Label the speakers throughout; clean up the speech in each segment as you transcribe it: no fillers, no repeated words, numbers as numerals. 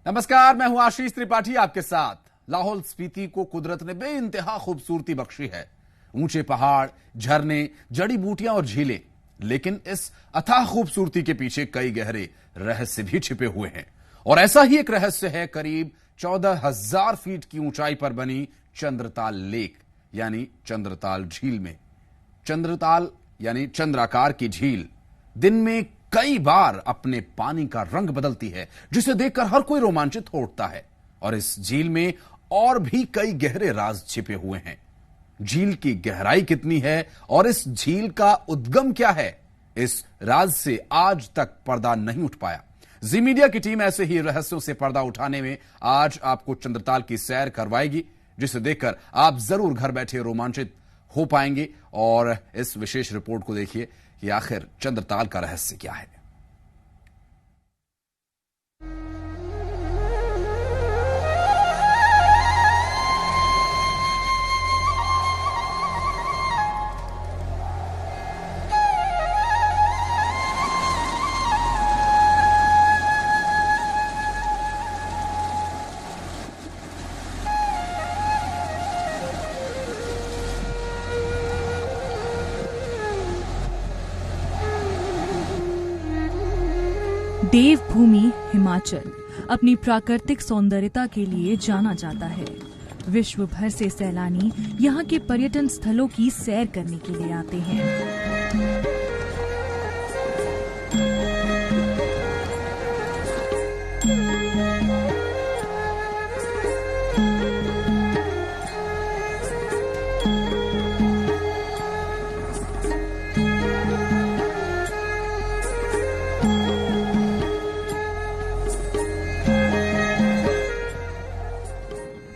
Speaker 1: नमस्कार, मैं हूं आशीष त्रिपाठी आपके साथ। लाहौल स्पीति को कुदरत ने बेइंतहा खूबसूरती बख्शी है। ऊंचे पहाड़, झरने, जड़ी बूटियां और झीलें, लेकिन इस अथाह खूबसूरती के पीछे कई गहरे रहस्य भी छिपे हुए हैं। और ऐसा ही एक रहस्य है करीब 14,000 फीट की ऊंचाई पर बनी चंद्रताल लेक यानी चंद्रताल झील में। चंद्रताल यानी चंद्राकार की झील दिन में कई बार अपने पानी का रंग बदलती है, जिसे देखकर हर कोई रोमांचित हो उठता है। और इस झील में और भी कई गहरे राज छिपे हुए हैं। झील की गहराई कितनी है और इस झील का उद्गम क्या है, इस राज से आज तक पर्दा नहीं उठ पाया। जी मीडिया की टीम ऐसे ही रहस्यों से पर्दा उठाने में आज आपको चंद्रताल की सैर करवाएगी, जिसे देखकर आप जरूर घर बैठे रोमांचित हो पाएंगे। और इस विशेष रिपोर्ट को देखिए कि आखिर चंद्रताल का रहस्य क्या है।
Speaker 2: देवभूमि हिमाचल अपनी प्राकृतिक सौंदर्यता के लिए जाना जाता है। विश्व भर से सैलानी यहाँ के पर्यटन स्थलों की सैर करने के लिए आते हैं।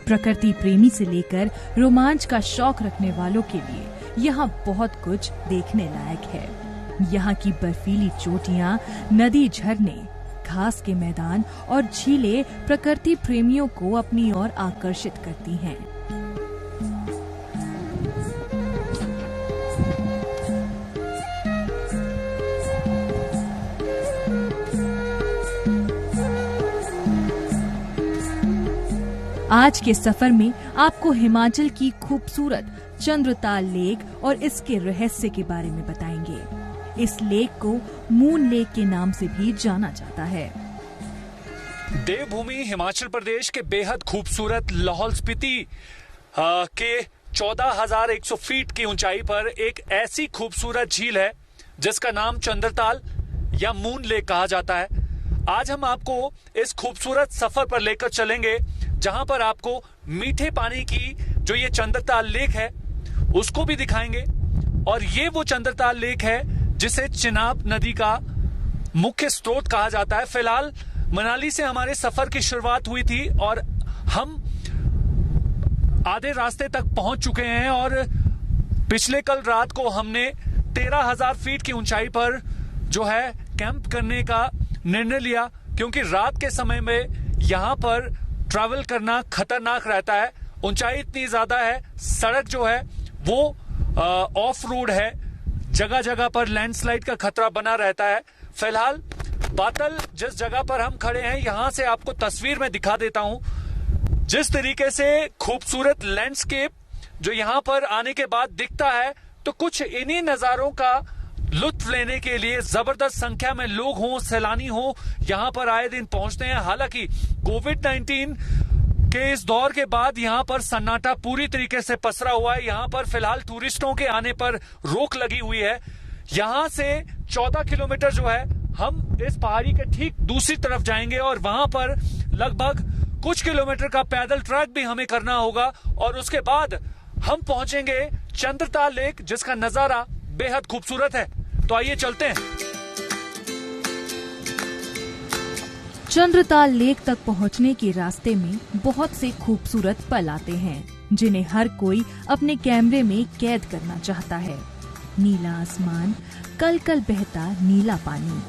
Speaker 2: प्रकृति प्रेमी से लेकर रोमांच का शौक रखने वालों के लिए यहाँ बहुत कुछ देखने लायक है। यहाँ की बर्फीली चोटियाँ, नदी, झरने, घास के मैदान और झीलें प्रकृति प्रेमियों को अपनी ओर आकर्षित करती हैं। आज के सफर में आपको हिमाचल की खूबसूरत चंद्रताल लेक और इसके रहस्य के बारे में बताएंगे। इस लेक को मून लेक के नाम से भी जाना जाता है।
Speaker 3: देवभूमि हिमाचल प्रदेश के बेहद खूबसूरत लाहौल स्पीति के 14,100 फीट की ऊंचाई पर एक ऐसी खूबसूरत झील है जिसका नाम चंद्रताल या मून लेक कहा जाता है। आज हम आपको इस खूबसूरत सफर पर लेकर चलेंगे, जहां पर आपको मीठे पानी की जो ये चंद्रताल लेक है उसको भी दिखाएंगे। और ये वो चंद्रताल लेक है जिसे चिनाब नदी का मुख्य स्रोत कहा जाता है। फिलहाल मनाली से हमारे सफर की शुरुआत हुई थी और हम आधे रास्ते तक पहुंच चुके हैं। और पिछले कल रात को हमने 13,000 फीट की ऊंचाई पर जो है कैंप करने का निर्णय लिया, क्योंकि रात के समय में यहाँ पर ट्रैवल करना खतरनाक रहता है। ऊंचाई इतनी ज्यादा है, सड़क जो है वो ऑफ रोड है, जगह जगह पर लैंडस्लाइड का खतरा बना रहता है। फिलहाल बादल जिस जगह पर हम खड़े हैं यहां से आपको तस्वीर में दिखा देता हूं। जिस तरीके से खूबसूरत लैंडस्केप जो यहां पर आने के बाद दिखता है, तो कुछ इन्हीं नजारों का लुत्फ लेने के लिए जबरदस्त संख्या में लोग हों, सैलानी हों, यहाँ पर आए दिन पहुंचते हैं। हालांकि कोविड-19 के इस दौर के बाद यहाँ पर सन्नाटा पूरी तरीके से पसरा हुआ है। यहाँ पर फिलहाल टूरिस्टों के आने पर रोक लगी हुई है। यहाँ से 14 किलोमीटर जो है हम इस पहाड़ी के ठीक दूसरी तरफ जाएंगे और वहां पर लगभग कुछ किलोमीटर का पैदल ट्रैक भी हमें करना होगा। और उसके बाद हम पहुंचेंगे चंद्रताल लेक, जिसका नजारा बेहद खूबसूरत है। तो आइए चलते हैं।
Speaker 2: चंद्रताल लेक तक पहुंचने के रास्ते में बहुत से खूबसूरत पल आते हैं, जिन्हें हर कोई अपने कैमरे में कैद करना चाहता है। नीला आसमान, कल कल बहता नीला पानी,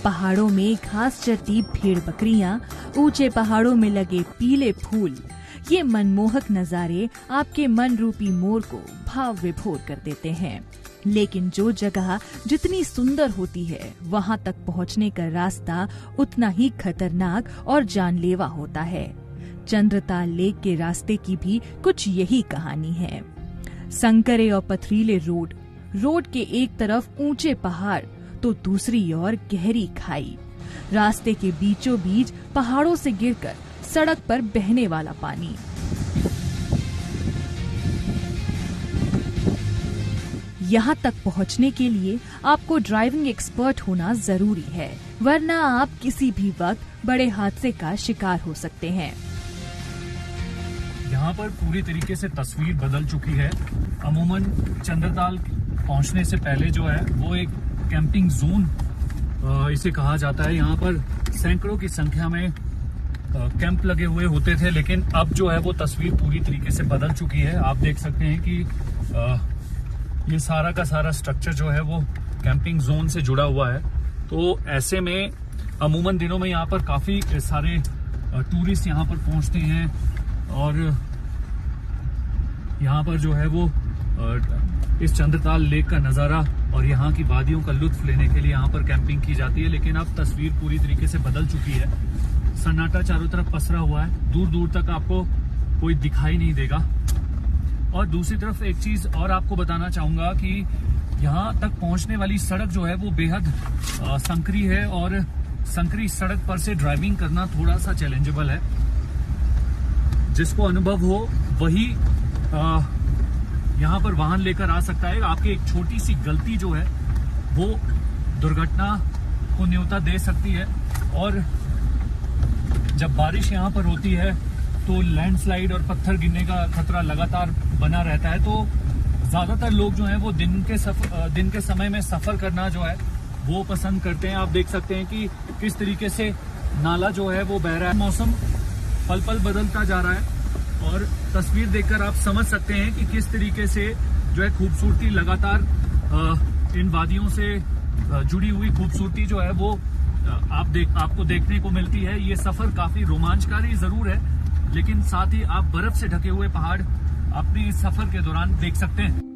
Speaker 2: पहाड़ों में घास चरती भेड़ बकरियां, ऊंचे पहाड़ों में लगे पीले फूल, ये मनमोहक नजारे आपके मन रूपी मोर को भाव विभोर कर देते हैं। लेकिन जो जगह जितनी सुंदर होती है वहां तक पहुंचने का रास्ता उतना ही खतरनाक और जानलेवा होता है। चंद्रताल लेक के रास्ते की भी कुछ यही कहानी है। संकरे और पथरीले रोड के एक तरफ ऊंचे पहाड़ तो दूसरी ओर गहरी खाई। रास्ते के बीचों बीच पहाड़ों से गिरकर सड़क पर बहने वाला पानी। यहाँ तक पहुँचने के लिए आपको ड्राइविंग एक्सपर्ट होना जरूरी है, वरना आप किसी भी वक्त बड़े हादसे का शिकार हो सकते हैं।
Speaker 3: यहाँ पर पूरी तरीके से तस्वीर बदल चुकी है। अमूमन चंद्रताल पहुँचने से पहले जो है वो एक कैंपिंग जोन इसे कहा जाता है। यहाँ पर सैकड़ों की संख्या में कैंप लगे हुए होते थे, लेकिन अब जो है वो तस्वीर पूरी तरीके से बदल चुकी है। आप देख सकते हैं कि ये सारा का सारा स्ट्रक्चर जो है वो कैंपिंग जोन से जुड़ा हुआ है। तो ऐसे में अमूमन दिनों में यहाँ पर काफी सारे टूरिस्ट यहाँ पर पहुँचते हैं और यहाँ पर जो है वो इस चंद्रताल लेक का नज़ारा और यहाँ की वादियों का लुत्फ लेने के लिए यहाँ पर कैंपिंग की जाती है। लेकिन अब तस्वीर पूरी तरीके से बदल चुकी है। सन्नाटा चारों तरफ पसरा हुआ है, दूर दूर तक आपको कोई दिखाई नहीं देगा। और दूसरी तरफ एक चीज और आपको बताना चाहूंगा कि यहाँ तक पहुंचने वाली सड़क जो है वो बेहद संकरी है और संकरी सड़क पर से ड्राइविंग करना थोड़ा सा चैलेंजेबल है। जिसको अनुभव हो वही यहाँ पर वाहन लेकर आ सकता है। आपकी एक छोटी सी गलती जो है वो दुर्घटना को न्योता दे सकती है। और जब बारिश यहाँ पर होती है तो लैंडस्लाइड और पत्थर गिरने का खतरा लगातार बना रहता है। तो ज्यादातर लोग जो हैं वो दिन के समय में सफर करना जो है वो पसंद करते हैं। आप देख सकते हैं कि किस तरीके से नाला जो है वो बह रहा है। मौसम पल पल बदलता जा रहा है और तस्वीर देखकर आप समझ सकते हैं कि किस तरीके से जो है खूबसूरती लगातार इन वादियों से जुड़ी हुई खूबसूरती जो है वो आपको देखने को मिलती है। ये सफर काफी रोमांचकारी जरूर है, लेकिन साथ ही आप बर्फ से ढके हुए पहाड़ अपने इस सफर के दौरान देख सकते हैं।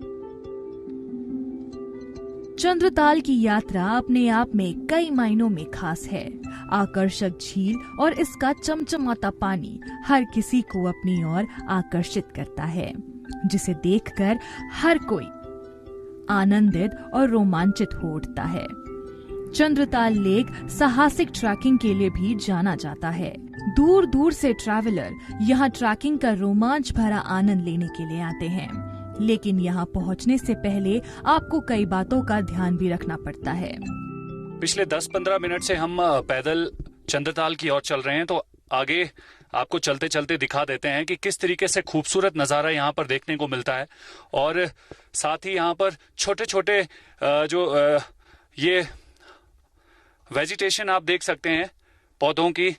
Speaker 2: चंद्रताल की यात्रा अपने आप में कई मायनों में खास है। आकर्षक झील और इसका चमचमाता पानी हर किसी को अपनी ओर आकर्षित करता है, जिसे देखकर हर कोई आनंदित और रोमांचित हो उठता है। चंद्रताल लेक साहसिक ट्रैकिंग के लिए भी जाना जाता है। दूर दूर से ट्रैवलर यहाँ ट्रैकिंग का रोमांच भरा आनंद लेने के लिए आते हैं, लेकिन यहाँ पहुँचने से पहले आपको कई बातों का ध्यान भी रखना पड़ता है।
Speaker 3: पिछले 10-15 मिनट से हम पैदल चंद्रताल की ओर चल रहे हैं, तो आगे आपको चलते चलते दिखा देते हैं कि किस तरीके से खूबसूरत नज़ारा यहाँ पर देखने को मिलता है। और साथ ही यहाँ पर छोटे छोटे ये वेजिटेशन आप देख सकते हैं, पौधों की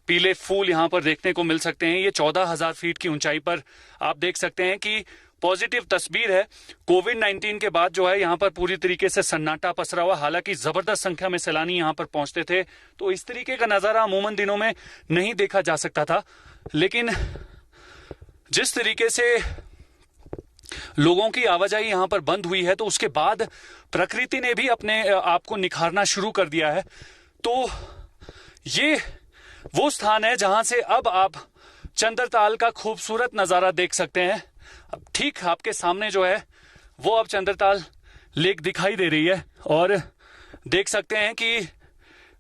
Speaker 3: पीले फूल यहाँ पर देखने को मिल सकते हैं। ये 14,000 फीट की ऊंचाई पर आप देख सकते हैं कि पॉजिटिव तस्वीर है। कोविड-19 के बाद जो है यहाँ पर पूरी तरीके से सन्नाटा पसरा हुआ। हालांकि जबरदस्त संख्या में सैलानी यहाँ पर पहुंचते थे, तो इस तरीके का नजारा अमूमन दिनों में नहीं देखा जा सकता था। लेकिन जिस तरीके से लोगों की आवाजाही यहाँ पर बंद हुई है, तो उसके बाद प्रकृति ने भी अपने आप को निखारना शुरू कर दिया है। तो ये वो स्थान है जहां से अब आप चंद्रताल का खूबसूरत नजारा देख सकते हैं। अब ठीक आपके सामने जो है वो अब चंद्रताल लेक दिखाई दे रही है और देख सकते हैं कि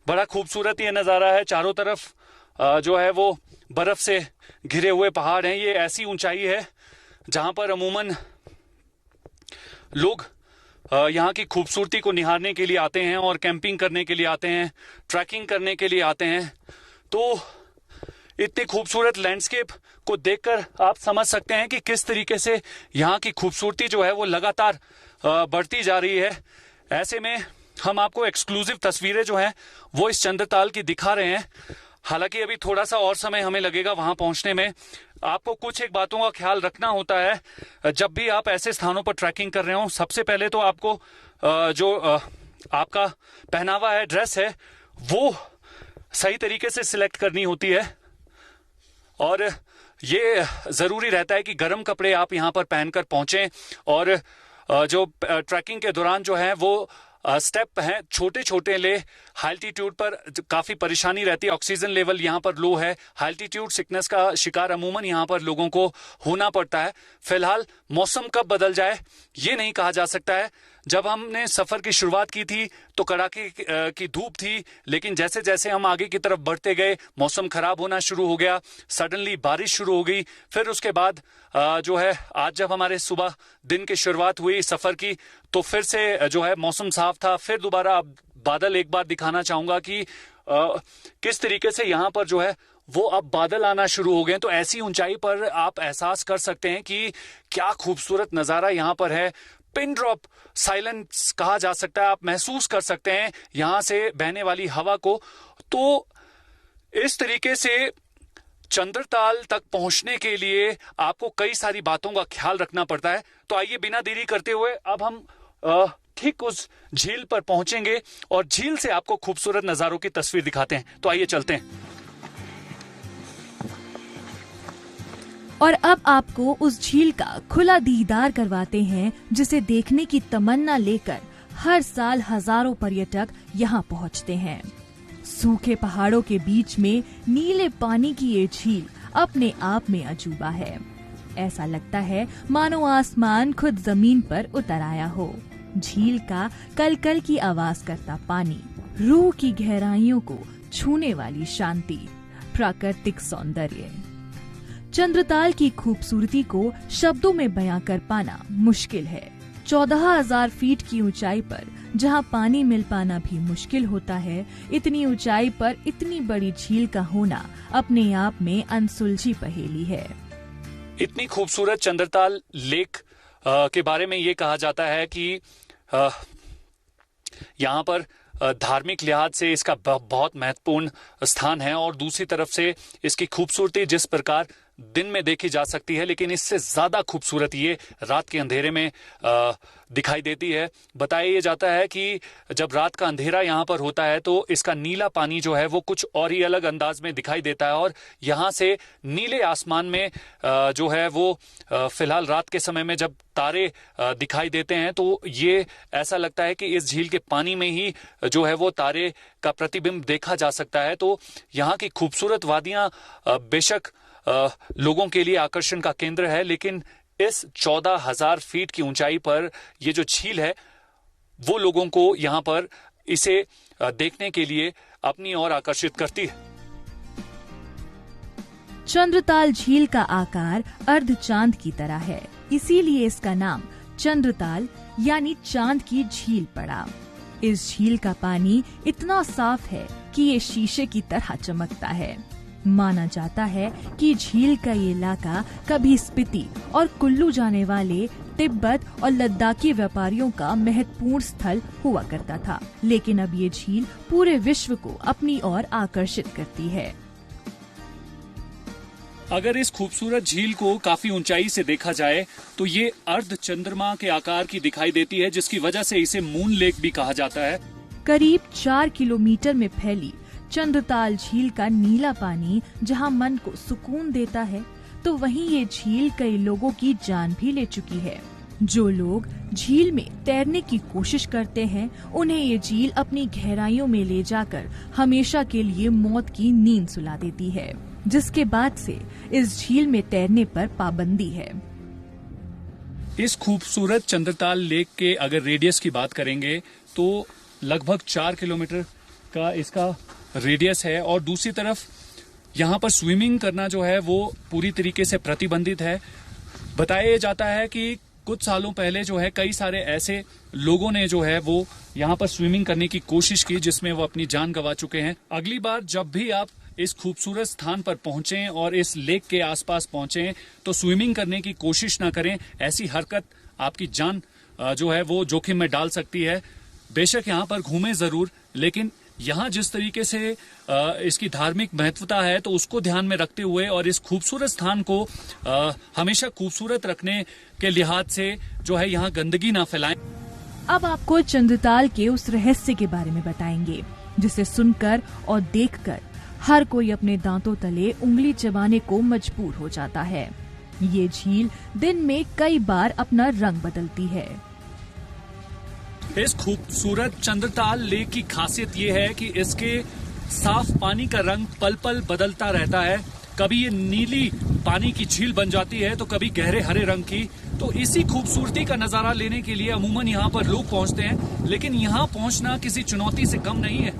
Speaker 3: बड़ा खूबसूरत ये नजारा है। चारों तरफ जो है वो बर्फ से घिरे हुए पहाड़ हैं। ये ऐसी ऊंचाई है जहां पर अमूमन लोग यहाँ की खूबसूरती को निहारने के लिए आते हैं और कैंपिंग करने के लिए आते हैं, ट्रैकिंग करने के लिए आते हैं। तो इतनी खूबसूरत लैंडस्केप को देखकर आप समझ सकते हैं कि किस तरीके से यहाँ की खूबसूरती जो है वो लगातार बढ़ती जा रही है। ऐसे में हम आपको एक्सक्लूसिव तस्वीरें जो हैं वो इस चंद्रताल की दिखा रहे हैं। हालांकि अभी थोड़ा सा और समय हमें लगेगा वहां पहुंचने में। आपको कुछ एक बातों का ख्याल रखना होता है जब भी आप ऐसे स्थानों पर ट्रैकिंग कर रहे हो। सबसे पहले तो आपको जो आपका पहनावा है, ड्रेस है, वो सही तरीके से सिलेक्ट करनी होती है और ये जरूरी रहता है कि गर्म कपड़े आप यहाँ पर पहनकर पहुंचें और जो ट्रैकिंग के दौरान जो है वो स्टेप हैं छोटे छोटे ले। हाई एल्टीट्यूड पर काफी परेशानी रहती है, ऑक्सीजन लेवल यहाँ पर लो है, हाई एल्टीट्यूड सिकनेस का शिकार अमूमन यहाँ पर लोगों को होना पड़ता है। फिलहाल मौसम कब बदल जाए ये नहीं कहा जा सकता है। जब हमने सफर की शुरुआत की थी तो कड़ाके की धूप थी, लेकिन जैसे जैसे हम आगे की तरफ बढ़ते गए मौसम खराब होना शुरू हो गया, सडनली बारिश शुरू हो गई। फिर उसके बाद जो है आज जब हमारे सुबह दिन की शुरुआत हुई सफर की तो फिर से जो है मौसम साफ था। फिर दोबारा बादल एक बार दिखाना चाहूंगा कि किस तरीके से यहाँ पर जो है वो अब बादल आना शुरू हो गए। तो ऐसी ऊंचाई पर आप एहसास कर सकते हैं कि क्या खूबसूरत नजारा यहाँ पर है। पिन ड्रॉप साइलेंस कहा जा सकता है, आप महसूस कर सकते हैं यहां से बहने वाली हवा को। तो इस तरीके से चंद्रताल तक पहुंचने के लिए आपको कई सारी बातों का ख्याल रखना पड़ता है। तो आइए बिना देरी करते हुए अब हम ठीक उस झील पर पहुंचेंगे और झील से आपको खूबसूरत नजारों की तस्वीर दिखाते हैं। तो आइए चलते हैं।
Speaker 2: और अब आपको उस झील का खुला दीदार करवाते हैं जिसे देखने की तमन्ना लेकर हर साल हजारों पर्यटक यहाँ पहुँचते हैं। सूखे पहाड़ों के बीच में नीले पानी की ये झील अपने आप में अजूबा है। ऐसा लगता है मानो आसमान खुद जमीन पर उतर आया हो। झील का कलकल की आवाज करता पानी, रूह की गहराइयों को छूने वाली शांति, प्राकृतिक सौंदर्य। चंद्रताल की खूबसूरती को शब्दों में बयां कर पाना मुश्किल है। 14,000 फीट की ऊंचाई पर जहां पानी मिल पाना भी मुश्किल होता है, इतनी ऊंचाई पर इतनी बड़ी झील का होना अपने आप में अनसुलझी पहेली है।
Speaker 3: इतनी खूबसूरत चंद्रताल लेक के बारे में ये कहा जाता है कि यहाँ पर धार्मिक लिहाज से इसका बहुत महत्वपूर्ण स्थान है और दूसरी तरफ से इसकी खूबसूरती जिस प्रकार दिन में देखी जा सकती है, लेकिन इससे ज्यादा खूबसूरत ये रात के अंधेरे में दिखाई देती है। बताया जाता है कि जब रात का अंधेरा यहाँ पर होता है तो इसका नीला पानी जो है वो कुछ और ही अलग अंदाज में दिखाई देता है और यहाँ से नीले आसमान में जो है वो फिलहाल रात के समय में जब तारे दिखाई देते हैं तो ये ऐसा लगता है कि इस झील के पानी में ही जो है वो तारे का प्रतिबिंब देखा जा सकता है। तो यहाँ की खूबसूरत वादियां बेशक लोगों के लिए आकर्षण का केंद्र है, लेकिन इस 14,000 फीट की ऊंचाई पर ये जो झील है वो लोगों को यहाँ पर इसे देखने के लिए अपनी ओर आकर्षित करती है।
Speaker 2: चंद्रताल झील का आकार अर्ध चांद की तरह है, इसीलिए इसका नाम चंद्रताल यानी चांद की झील पड़ा। इस झील का पानी इतना साफ है कि ये शीशे की तरह चमकता है। माना जाता है कि झील का ये इलाका कभी स्पीति और कुल्लू जाने वाले तिब्बत और लद्दाखी व्यापारियों का महत्वपूर्ण स्थल हुआ करता था, लेकिन अब ये झील पूरे विश्व को अपनी ओर आकर्षित करती है।
Speaker 3: अगर इस खूबसूरत झील को काफी ऊंचाई से देखा जाए तो ये अर्ध चंद्रमा के आकार की दिखाई देती है, जिसकी वजह से इसे मून लेक भी कहा जाता है।
Speaker 2: करीब 4 किलोमीटर में फैली चंद्रताल झील का नीला पानी जहां मन को सुकून देता है, तो वहीं ये झील कई लोगों की जान भी ले चुकी है। जो लोग झील में तैरने की कोशिश करते हैं, उन्हें ये झील अपनी गहराइयों में ले जाकर हमेशा के लिए मौत की नींद सुला देती है, जिसके बाद से इस झील में तैरने पर पाबंदी है।
Speaker 3: इस खूबसूरत चंद्रताल लेक के अगर रेडियस की बात करेंगे तो लगभग 4 किलोमीटर का इसका रेडियस है और दूसरी तरफ यहाँ पर स्विमिंग करना जो है वो पूरी तरीके से प्रतिबंधित है। बताया जाता है कि कुछ सालों पहले जो है कई सारे ऐसे लोगों ने जो है वो यहाँ पर स्विमिंग करने की कोशिश की जिसमें वो अपनी जान गंवा चुके हैं। अगली बार जब भी आप इस खूबसूरत स्थान पर पहुंचें और इस लेक के आसपास पहुंचें तो स्विमिंग करने की कोशिश ना करें। ऐसी हरकत आपकी जान जो है वो जोखिम में डाल सकती है। बेशक यहाँ पर घूमें जरूर, लेकिन यहाँ जिस तरीके से इसकी धार्मिक महत्वता है तो उसको ध्यान में रखते हुए और इस खूबसूरत स्थान को हमेशा खूबसूरत रखने के लिहाज से जो है यहाँ गंदगी ना फैलाएं।
Speaker 2: अब आपको चंद्रताल के उस रहस्य के बारे में बताएंगे जिसे सुनकर और देखकर हर कोई अपने दांतों तले उंगली चबाने को मजबूर हो जाता है। ये झील दिन में कई बार अपना रंग बदलती है।
Speaker 3: इस खूबसूरत चंद्रताल लेक की खासियत ये है कि इसके साफ पानी का रंग पल पल बदलता रहता है। कभी ये नीली पानी की झील बन जाती है तो कभी गहरे हरे रंग की। तो इसी खूबसूरती का नजारा लेने के लिए अमूमन यहाँ पर लोग पहुंचते हैं, लेकिन यहाँ पहुंचना किसी चुनौती से कम नहीं है।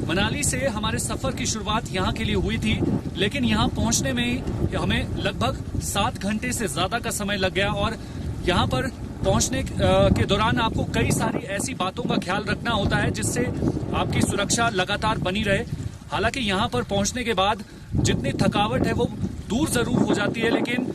Speaker 3: मनाली से हमारे सफर की शुरुआत यहाँ के लिए हुई थी, लेकिन यहाँ पहुंचने में हमें लगभग 7 घंटे से ज्यादा का समय लग गया। और यहाँ पर पहुंचने के दौरान आपको कई सारी ऐसी बातों का ख्याल रखना होता है जिससे आपकी सुरक्षा लगातार बनी रहे। हालांकि यहाँ पर पहुंचने के बाद जितनी थकावट है वो दूर जरूर हो जाती है, लेकिन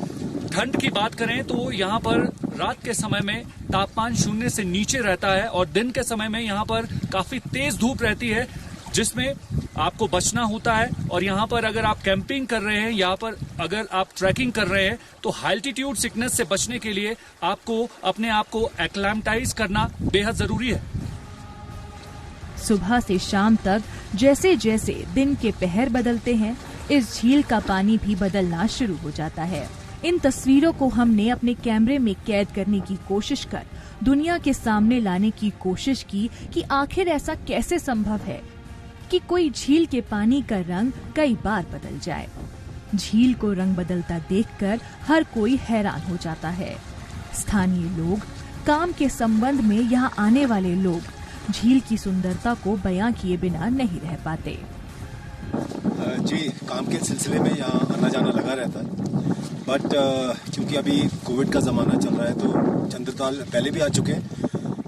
Speaker 3: ठंड की बात करें तो यहाँ पर रात के समय में तापमान 0 से नीचे रहता है और दिन के समय में यहाँ पर काफी तेज धूप रहती है, जिसमें आपको बचना होता है। और यहाँ पर अगर आप कैंपिंग कर रहे हैं, यहाँ पर अगर आप ट्रैकिंग कर रहे हैं, तो हाल्टीट्यूड सिकनेस से बचने के लिए आपको अपने आप को एक्लेमेटाइज करना बेहद जरूरी है।
Speaker 2: सुबह से शाम तक जैसे जैसे दिन के पहर बदलते हैं, इस झील का पानी भी बदलना शुरू हो जाता है। इन तस्वीरों को हमने अपने कैमरे में कैद करने की कोशिश कर दुनिया के सामने लाने की कोशिश की कि आखिर ऐसा कैसे संभव है कि कोई झील के पानी का रंग कई बार बदल जाए। झील को रंग बदलता देखकर हर कोई हैरान हो जाता है। स्थानीय लोग, काम के संबंध में यहाँ आने वाले लोग झील की सुंदरता को बयां किए बिना नहीं रह पाते।
Speaker 4: जी, काम के सिलसिले में यहाँ आना जाना लगा रहता है, बट क्योंकि अभी कोविड का ज़माना चल रहा है तो चंद्रताल पहले भी आ चुके हैं,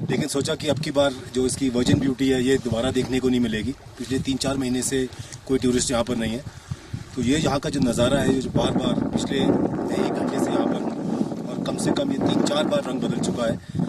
Speaker 4: लेकिन सोचा कि अब की बार जो इसकी वर्जिन ब्यूटी है ये दोबारा देखने को नहीं मिलेगी। पिछले 3-4 महीने से कोई टूरिस्ट यहाँ पर नहीं है, तो ये यहाँ का जो नज़ारा है, जो बार बार पिछले 1 घंटे से यहाँ पर और कम से कम ये 3-4 बार रंग बदल चुका है।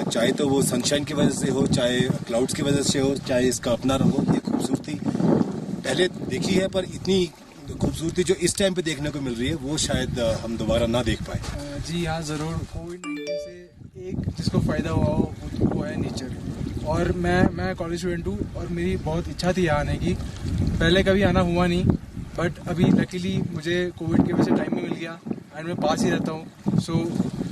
Speaker 4: चाहे तो वो सनशाइन की वजह से हो, चाहे क्लाउड्स की वजह से हो, चाहे इसका अपना रंग हो। ये खूबसूरती पहले देखी है, पर इतनी खूबसूरती जो इस टाइम पे देखने को मिल रही है वो शायद हम दोबारा ना देख पाए।
Speaker 5: जी हाँ, ज़रूर। कोविड-19 से एक जिसको फ़ायदा हुआ हो वो है नेचर। और मैं कॉलेज स्टूडेंट हूँ और मेरी बहुत इच्छा थी यहाँ आने की। पहले कभी आना हुआ नहीं, बट अभी लकीली मुझे कोविड की वजह से टाइम भी मिल गया एंड मैं पास ही रहता हूँ। सो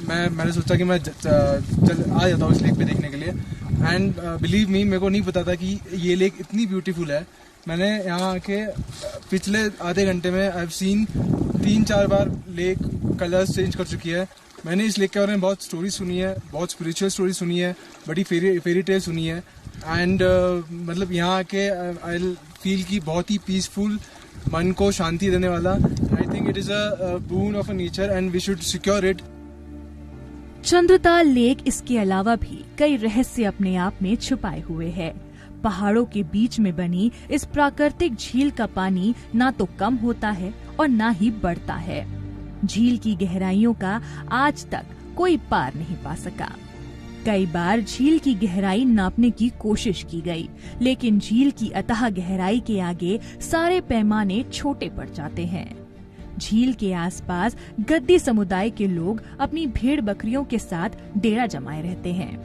Speaker 5: मैंने सोचा कि मैं चल आ जाता हूँ इस लेक पे देखने के लिए। एंड बिलीव मी, मेरे को नहीं पता था कि ये लेक इतनी ब्यूटीफुल है। मैंने यहाँ आके पिछले आधे घंटे में I have seen 3-4 bar lake colours change कर चुकी है। मैंने इस लेक के बारे में बहुत स्टोरी सुनी है, बहुत स्पिरिचुअल स्टोरी सुनी है, बड़ी फेरी टेल सुनी है। एंड मतलब यहाँ आके आई फील की बहुत ही पीसफुल, मन को शांति देने वाला। I think it is a boon of a nature and we should secure it.
Speaker 2: Chandratal lake इसके अलावा भी कई रहस्य अपने आप में छुपाए हुए है। पहाड़ों के बीच में बनी इस प्राकृतिक झील का पानी ना तो कम होता है और ना ही बढ़ता है। झील की गहराइयों का आज तक कोई पार नहीं पा सका। कई बार झील की गहराई नापने की कोशिश की गई, लेकिन झील की अथाह गहराई के आगे सारे पैमाने छोटे पड़ जाते हैं। झील के आसपास गद्दी समुदाय के लोग अपनी भेड़ बकरियों के साथ डेरा जमाए रहते हैं।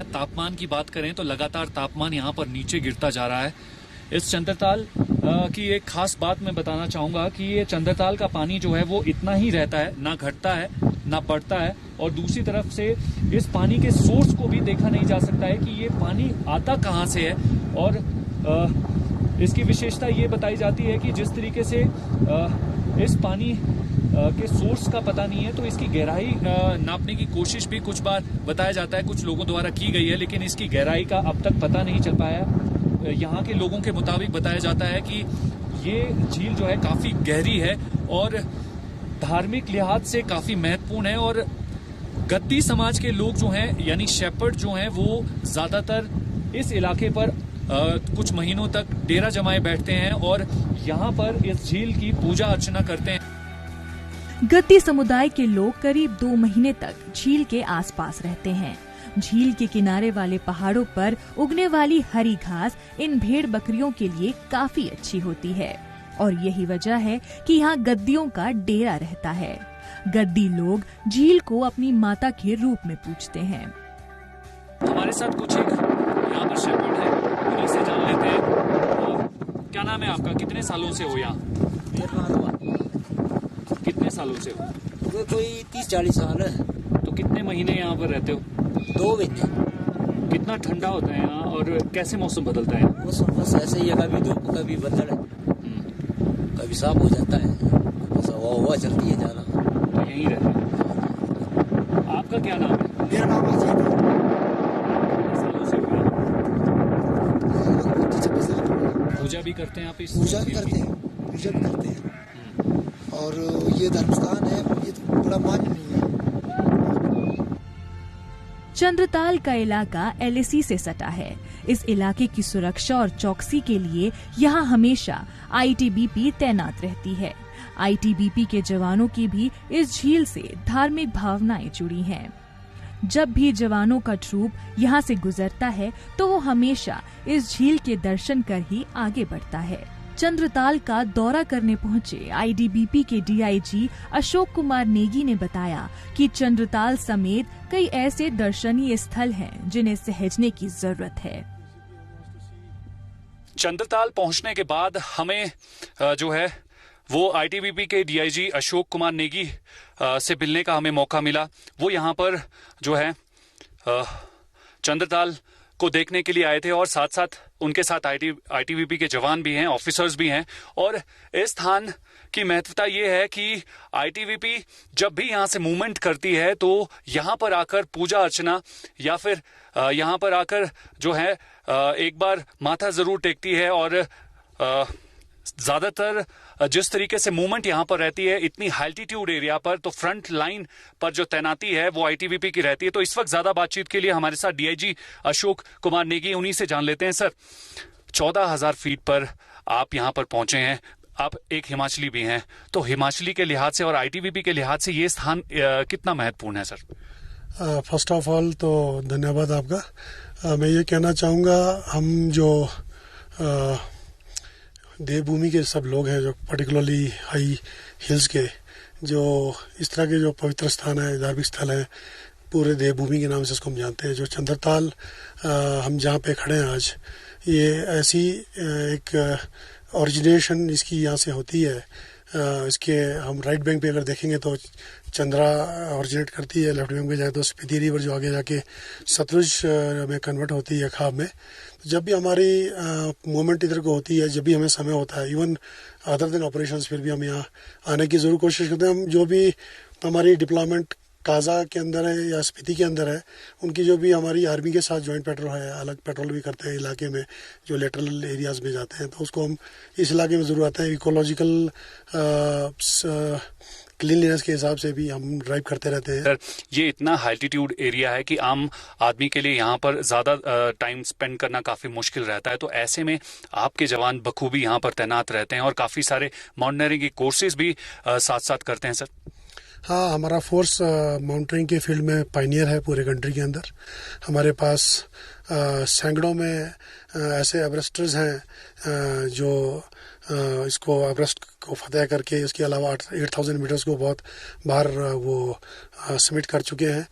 Speaker 3: तापमान की बात करें तो लगातार तापमान यहाँ पर नीचे गिरता जा रहा है। इस चंद्रताल की एक खास बात मैं बताना चाहूंगा कि ये चंद्रताल का पानी जो है वो इतना ही रहता है, ना घटता है ना बढ़ता है। और दूसरी तरफ से इस पानी के सोर्स को भी देखा नहीं जा सकता है कि ये पानी आता कहाँ से है। और इसकी विशेषता ये बताई जाती है कि जिस तरीके से इस पानी के सोर्स का पता नहीं है, तो इसकी गहराई नापने की कोशिश भी कुछ बार बताया जाता है, कुछ लोगों द्वारा की गई है, लेकिन इसकी गहराई का अब तक पता नहीं चल पाया। यहाँ के लोगों के मुताबिक बताया जाता है कि ये झील जो है काफी गहरी है और धार्मिक लिहाज से काफी महत्वपूर्ण है। और गद्दी समाज के लोग जो हैं, यानी शेपर्ड जो हैं, वो ज्यादातर इस इलाके पर कुछ महीनों तक डेरा जमाए बैठते हैं और यहाँ पर इस झील की पूजा अर्चना करते हैं।
Speaker 2: गद्दी समुदाय के लोग करीब 2 महीने तक झील के आसपास रहते हैं। झील के किनारे वाले पहाड़ों पर उगने वाली हरी घास इन भेड़ बकरियों के लिए काफी अच्छी होती है और यही वजह है कि यहाँ गद्दियों का डेरा रहता है। गद्दी लोग झील को अपनी माता के रूप में पूजते हैं।
Speaker 3: हमारे साथ कुछ एक यहाँ पर शेपर्ड है, उन्हीं से जान लेते हैं। क्या नाम है आपका? कितने सालों से हो यहाँ? कितने सालों से हो?
Speaker 6: कोई 30-40 साल है।
Speaker 3: तो कितने महीने यहाँ पर रहते हो?
Speaker 6: 2 महीने।
Speaker 3: कितना ठंडा होता है यहाँ और कैसे मौसम बदलता है?
Speaker 6: मौसम बस ऐसे ही है, कभी धूप कभी बदल, कभी साफ हो जाता है, बस हवा चलती है ज़्यादा।
Speaker 3: तो यहीं रहते हैं। आपका क्या नाम है?
Speaker 7: मेरा नाम अजीत है।
Speaker 3: सालों से हुआ? पूजा भी करते हैं आप इस?
Speaker 7: पूजा भी करते हैं, और ये धर्मस्थान है, ये तो बड़ा मान्य है।
Speaker 2: चंद्रताल का इलाका LAC से सटा है। इस इलाके की सुरक्षा और चौकसी के लिए यहाँ हमेशा ITBP तैनात रहती है। ITBP के जवानों की भी इस झील से धार्मिक भावनाएं जुड़ी हैं। जब भी जवानों का ट्रूप यहाँ से गुजरता है तो वो हमेशा इस झील के दर्शन कर ही आगे बढ़ता है। चंद्रताल का दौरा करने पहुंचे ITBP के DIG अशोक कुमार नेगी ने बताया कि चंद्रताल समेत कई ऐसे दर्शनीय स्थल हैं जिन्हें सहेजने की जरूरत है।
Speaker 3: चंद्रताल पहुंचने के बाद हमें जो है वो ITBP के DIG अशोक कुमार नेगी से मिलने का हमें मौका मिला। वो यहाँ पर जो है चंद्रताल को देखने के लिए आए थे और साथ साथ उनके साथ ITBP के जवान भी हैं, ऑफिसर्स भी हैं। और इस स्थान की महत्वता ये है कि ITBP जब भी यहाँ से मूवमेंट करती है तो यहाँ पर आकर पूजा अर्चना या फिर यहाँ पर आकर जो है एक बार माथा जरूर टेकती है। और ज्यादातर जिस तरीके से मूवमेंट यहाँ पर रहती है इतनी हाल्टीट्यूड एरिया पर, तो फ्रंट लाइन पर जो तैनाती है वो ITBP की रहती है। तो इस वक्त ज्यादा बातचीत के लिए हमारे साथ DIG अशोक कुमार नेगी, उन्हीं से जान लेते हैं। सर, 14,000 फीट पर आप यहाँ पर पहुंचे हैं, आप एक हिमाचली भी हैं, तो हिमाचली के लिहाज से और ITBP के लिहाज से ये स्थान कितना महत्वपूर्ण है? सर,
Speaker 8: फर्स्ट ऑफ ऑल तो धन्यवाद आपका। मैं ये कहना चाहूँगा, हम जो देवभूमि के सब लोग हैं, जो पर्टिकुलरली हाई हिल्स के, जो इस तरह के जो पवित्र स्थान है, धार्मिक स्थल हैं, पूरे देवभूमि के नाम से इसको हम जानते हैं। जो चंद्रताल हम जहाँ पे खड़े हैं आज, ये ऐसी एक ओरिजिनेशन इसकी यहाँ से होती है। इसके हम राइट बैंक पे अगर देखेंगे तो चंद्रा ओरिजिनेट करती है, लेफ्ट बैंक पे जाए तो स्पीति रिवर जो आगे जाके सतलुज में कन्वर्ट होती है खाब में। जब भी हमारी मूवमेंट इधर को होती है, जब भी हमें समय होता है, इवन अदर देन ऑपरेशंस, फिर भी हम यहाँ आने की ज़रूर कोशिश करते हैं। हम जो भी हमारी डिप्लॉयमेंट काजा के अंदर है या स्पीति के अंदर है, उनकी जो भी हमारी आर्मी के साथ जॉइंट पेट्रोल है, अलग पेट्रोल भी करते हैं इलाके में, जो लेटरल एरियाज़ में जाते हैं, तो उसको हम इस इलाके में ज़रूर आते हैं। इकोलॉजिकल क्लीनलीनेस के हिसाब से भी हम ड्राइव करते रहते हैं।
Speaker 3: सर, ये इतना हाल्टीट्यूड एरिया है कि आम आदमी के लिए यहाँ पर ज़्यादा टाइम स्पेंड करना काफ़ी मुश्किल रहता है। तो ऐसे में आपके जवान बखूबी यहाँ पर तैनात रहते हैं और काफ़ी सारे माउंटेनियरिंग के कोर्सेज भी साथ साथ करते हैं। सर,
Speaker 8: हाँ, हमारा फोर्स माउंटेनियरिंग के फील्ड में पायनियर है पूरे कंट्री के अंदर। हमारे पास सैकड़ों में ऐसे एवरेस्टर्स हैं जो इसको एवरेस्ट को फतेह करके, इसके अलावा 8,000 मीटर्स को बहुत बार वो सबमिट कर चुके हैं।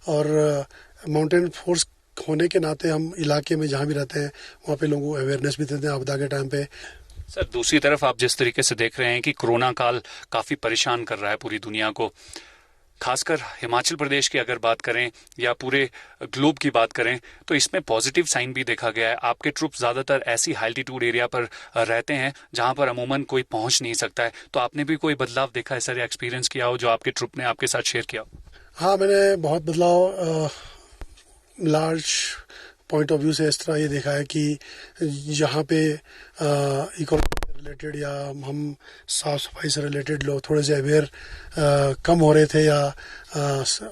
Speaker 8: और माउंटेन फोर्स होने के नाते हम इलाके में जहाँ भी रहते हैं वहाँ पे लोगों को अवेयरनेस भी देते हैं आपदा के टाइम पे।
Speaker 3: सर, दूसरी तरफ आप जिस तरीके से देख रहे हैं कि कोरोना काल काफ़ी परेशान कर रहा है पूरी दुनिया को, खासकर हिमाचल प्रदेश की अगर बात करें या पूरे ग्लोब की बात करें, तो इसमें पॉजिटिव साइन भी देखा गया है। आपके ट्रुप ज़्यादातर ऐसी हाल्टीट्यूड एरिया पर रहते हैं जहां पर अमूमन कोई पहुंच नहीं सकता है। तो आपने भी कोई बदलाव देखा है सर, या एक्सपीरियंस किया हो जो आपके ट्रुप ने आपके साथ शेयर किया हो?
Speaker 8: हाँ, मैंने बहुत बदलाव लार्ज पॉइंट ऑफ व्यू से इस तरह ये देखा है कि जहाँ पे इकोनॉमी रिलेटेड या हम साफ सफाई से रिलेटेड लोग थोड़े से अवेयर कम हो रहे थे, या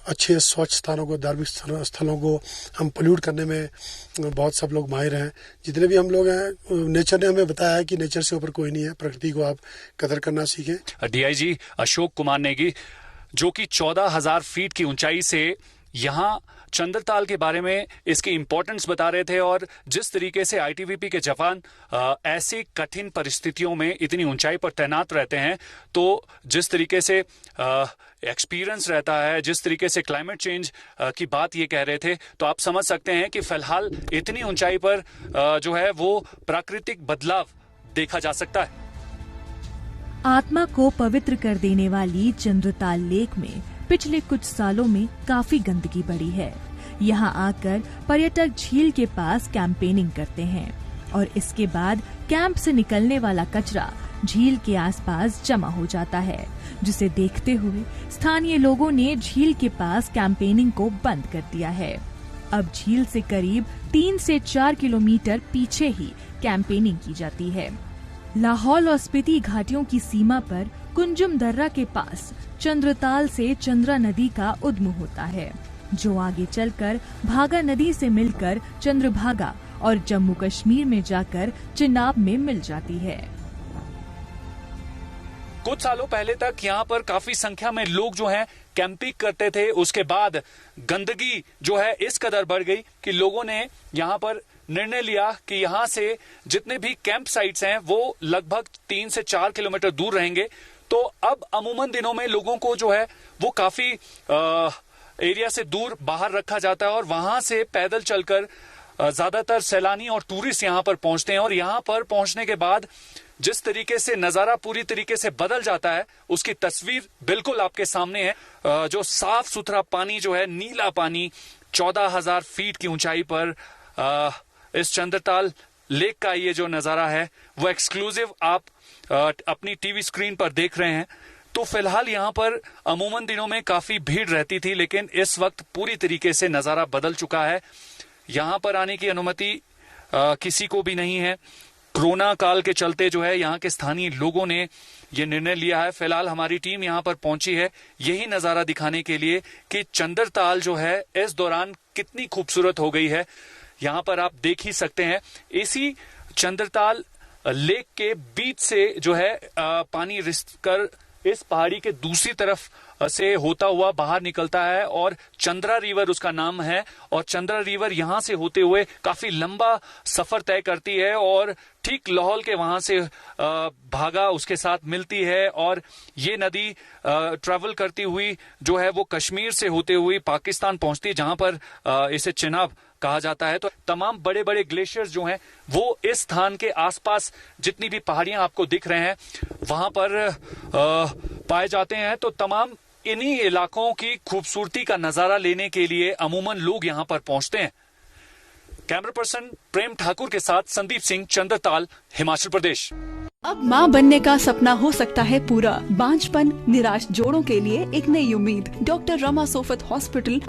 Speaker 8: अच्छे स्वच्छ स्थानों को, धार्मिक स्थलों को हम पोल्यूट करने में बहुत सब लोग माहिर हैं। जितने भी हम लोग हैं, नेचर ने हमें बताया है कि नेचर से ऊपर कोई नहीं है, प्रकृति को आप कदर करना सीखें।
Speaker 3: DIG अशोक कुमार नेगी, जो कि 14,000 फीट की ऊंचाई से यहाँ चंद्रताल के बारे में इसकी इंपॉर्टेंस बता रहे थे, और जिस तरीके से ITBP के जवान ऐसी कठिन परिस्थितियों में इतनी ऊंचाई पर तैनात रहते हैं, तो जिस तरीके से एक्सपीरियंस रहता है, जिस तरीके से क्लाइमेट चेंज की बात ये कह रहे थे, तो आप समझ सकते हैं कि फिलहाल इतनी ऊंचाई पर जो है वो प्राकृतिक बदलाव देखा जा सकता है।
Speaker 2: आत्मा को पवित्र कर देने वाली चंद्रताल लेक में पिछले कुछ सालों में काफी गंदगी बढ़ी है। यहाँ आकर पर्यटक झील के पास कैंपेनिंग करते हैं और इसके बाद कैंप से निकलने वाला कचरा झील के आसपास जमा हो जाता है, जिसे देखते हुए स्थानीय लोगों ने झील के पास कैंपेनिंग को बंद कर दिया है। अब झील से करीब 3 से 4 किलोमीटर पीछे ही कैंपेनिंग की जाती है। लाहौल और स्पीति घाटियों की सीमा पर कुंजुम दर्रा के पास चंद्रताल से चंद्रा नदी का उद्गम होता है, जो आगे चलकर भागा नदी से मिलकर चंद्रभागा और जम्मू कश्मीर में जाकर चिनाब में मिल जाती है।
Speaker 3: कुछ सालों पहले तक यहाँ पर काफी संख्या में लोग जो हैं कैंपिंग करते थे। उसके बाद गंदगी जो है इस कदर बढ़ गई कि लोगों ने यहाँ पर निर्णय लिया कि यहाँ से जितने भी कैंप साइट्स हैं वो लगभग 3 से 4 किलोमीटर दूर रहेंगे। तो अब अमूमन दिनों में लोगों को जो है वो काफी एरिया से दूर बाहर रखा जाता है और वहां से पैदल चलकर ज्यादातर सैलानी और टूरिस्ट यहाँ पर पहुंचते हैं। और यहाँ पर पहुंचने के बाद जिस तरीके से नजारा पूरी तरीके से बदल जाता है उसकी तस्वीर बिल्कुल आपके सामने है। जो साफ सुथरा पानी जो है, नीला पानी, 14,000 फीट की ऊंचाई पर इस चंद्रताल लेक का ये जो नजारा है वो एक्सक्लूसिव आप अपनी टीवी स्क्रीन पर देख रहे हैं। तो फिलहाल यहाँ पर अमूमन दिनों में काफी भीड़ रहती थी, लेकिन इस वक्त पूरी तरीके से नजारा बदल चुका है। यहाँ पर आने की अनुमति किसी को भी नहीं है। कोरोना काल के चलते जो है यहाँ के स्थानीय लोगों ने ये निर्णय लिया है। फिलहाल हमारी टीम यहाँ पर पहुंची है यही नजारा दिखाने के लिए कि चंद्रताल जो है इस दौरान कितनी खूबसूरत हो गई है। यहाँ पर आप देख ही सकते हैं, इसी चंद्रताल लेक के बीच से जो है पानी रिस कर इस पहाड़ी के दूसरी तरफ से होता हुआ बाहर निकलता है और चंद्रा रिवर उसका नाम है। और चंद्रा रिवर यहां से होते हुए काफी लंबा सफर तय करती है और ठीक लाहौल के वहां से भागा उसके साथ मिलती है और ये नदी ट्रैवल करती हुई जो है वो कश्मीर से होते हुए पाकिस्तान पहुंचती है, जहां पर इसे चिनाब कहा जाता है। तो तमाम बड़े बड़े ग्लेशियर्स जो हैं वो इस स्थान के आसपास जितनी भी पहाड़ियां आपको दिख रहे हैं वहां पर पाए जाते हैं। तो तमाम इन्हीं इलाकों की खूबसूरती का नजारा लेने के लिए अमूमन लोग यहां पर पहुंचते हैं। कैमरा पर्सन प्रेम ठाकुर के साथ संदीप सिंह, चंद्रताल, हिमाचल प्रदेश।
Speaker 9: अब माँ बनने का सपना हो सकता है पूरा। बांझपन, निराश जोड़ों के लिए एक नई उम्मीद। Doctor Rama Sofat hospital